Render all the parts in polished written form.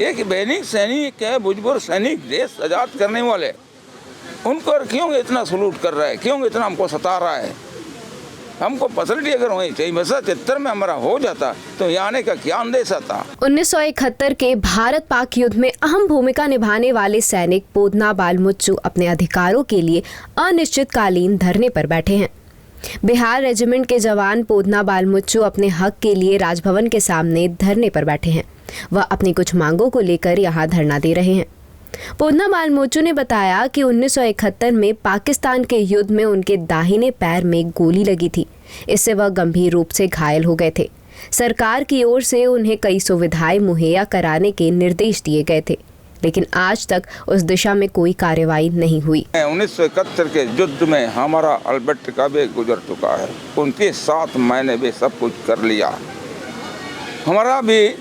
एक सैनिक सैनिक है, भुजपुर सैनिक, देश आज़ाद करने वाले, उनको क्यों इतना सलूट कर रहा है, क्यों इतना हमको सता रहा है। हमको फैसिलिटी अगर वहीं 1973 में हमारा हो जाता तो यहाँ आने का क्या अंदेशा था। 1971 के भारत पाक युद्ध में अहम भूमिका निभाने वाले सैनिक पोदना बाल मुच्चू अपने अधिकारों के लिए अनिश्चितकालीन धरने पर बैठे हैं। बिहार रेजिमेंट के जवान पोदना बाल मुच्चू अपने हक के लिए राजभवन के सामने धरने पर बैठे हैं। वह अपनी कुछ मांगों को लेकर यहाँ धरना दे रहे हैं। पोदना बाल मुच्चू ने बताया कि 1971 में पाकिस्तान के युद्ध में उनके दाहिने पैर में गोली लगी थी। इससे वह गंभीर रूप से घायल हो गए थे। सरकार की ओर से उन्हें कई सुविधाएं मुहैया कराने के निर्देश दिए गए थे, लेकिन आज तक उस दिशा में कोई कार्रवाई नहीं हुई। 1971 के युद्ध में हमारा अल्बर्ट का भी गुजर चुका है, उनके साथ मैंने भी सब कुछ कर लिया। हमारा भी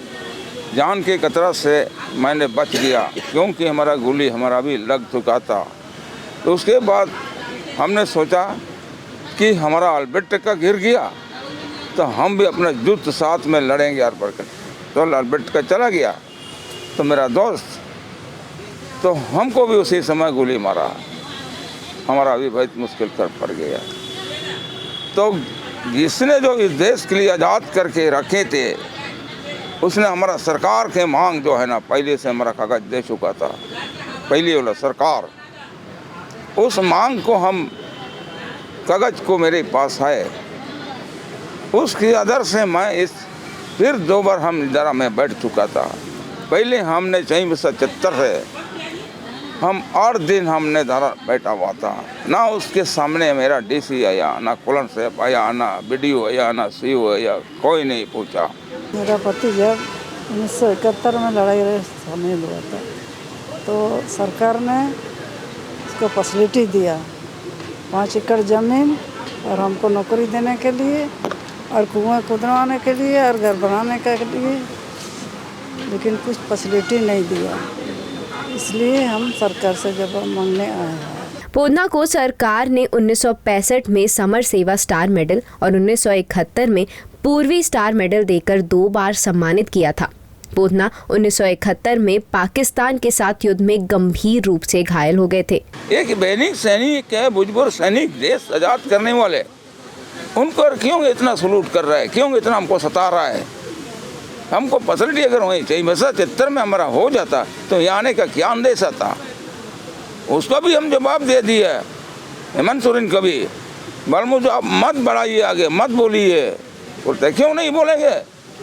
जान के खतरा से मैंने बच गया, क्योंकि हमारा गोली हमारा भी लग चुका था। तो उसके बाद हमने सोचा कि हमारा अल्बर्ट का गिर गया तो हम भी अपना युद्ध साथ में लड़ेंगे यार बढ़कर। तो अल्बर्ट का चला गया तो मेरा दोस्त, तो हमको भी उसी समय गोली मारा, हमारा भी बहुत मुश्किल कर पड़ गया। तो जिसने जो इस देश के लिए आज़ाद करके रखे थे, उसने हमारा सरकार के मांग जो है ना, पहले से हमारा कागज दे चुका था, पहले वाला सरकार, उस मांग को हम कागज को मेरे पास है, उसकी आदर से मैं इस फिर 2 बार हम जरा में बैठ चुका था। पहले हमने 1974 से हम 8 दिन हमने धरा बैठा हुआ था, ना उसके सामने मेरा डीसी आया, ना कुलन साहब आया, ना बीडीओ आया, ना सीओ आया, कोई नहीं पूछा। मेरा पति जब 1971 में लड़ाई में शामिल हुआ था तो सरकार ने उसको फैसिलिटी दिया, 5 एकड़ ज़मीन और हमको नौकरी देने के लिए और कुआं खुदवाने के लिए और घर बनाने के लिए, लेकिन कुछ फैसिलिटी नहीं दिया। इसलिए हम सरकार से जवाब मांगने आए हैं। पोदना को सरकार ने 1965 में समर सेवा स्टार मेडल और 1971 में पूर्वी स्टार मेडल देकर 2 बार सम्मानित किया था। पोदना 1971 में पाकिस्तान के साथ युद्ध में गंभीर रूप से घायल हो गए थे। एक सैनिक है, भुजपुर सैनिक, देश आज़ाद करने वाले, उनको क्यों इतना सलूट कर रहा है, क्यों इतना हमको सता रहा है। हमको फैसिलिटी अगर वहीं 1973 में हमारा हो जाता तो यहाँ आने का क्या अंदेशा था। उसका भी हम जवाब दे दिए, हेमंत सोरेन का भी, बालमुच्चू आप मत बढ़ाइए, आगे मत बोलिए। बोलते क्यों नहीं बोलेंगे,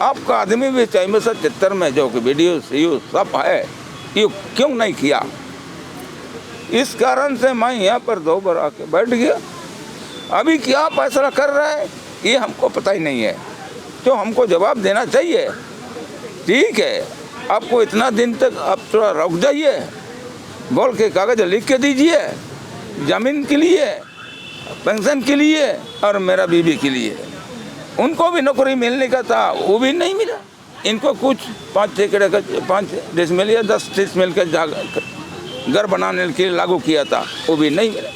आपका आदमी भी 1973 में जो कि वीडियो सीयू सब है, ये क्यों नहीं किया। इस कारण से मैं यहाँ पर 2 बार आके बैठ गया। अभी क्या फैसला कर रहा है ये हमको पता ही नहीं है, तो हमको जवाब देना चाहिए। ठीक है, आपको इतना दिन तक आप थोड़ा रुक जाइए, बोल के कागज लिख के दीजिए, ज़मीन के लिए, पेंशन के लिए और मेरा बीवी के लिए। उनको भी नौकरी मिलने का था, वो भी नहीं मिला। इनको कुछ 5 एकड़ का 5 डिसमिल या 10 डिसमिल का घर बनाने के लिए लागू किया था, वो भी नहीं मिला।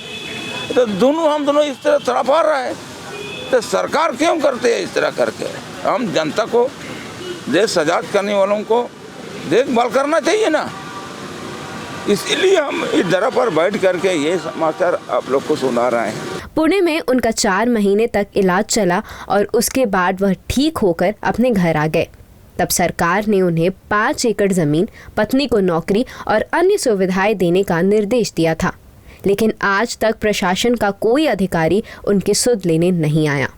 तो हम दोनों इस तरह तड़पा रहा है, तो सरकार क्यों करते हैं इस तरह करके। हम जनता को, देश आज़ाद करने वालों को देखभाल करना चाहिए ना, इसलिए हम इस जगह पर बैठ करके ये समाचार आप लोग को सुना रहे हैं। पुणे में उनका 4 महीने तक इलाज चला और उसके बाद वह ठीक होकर अपने घर आ गए। तब सरकार ने उन्हें 5 एकड़ जमीन, पत्नी को नौकरी और अन्य सुविधाएं देने का निर्देश दिया था, लेकिन आज तक प्रशासन का कोई अधिकारी उनकी सुध लेने नहीं आया।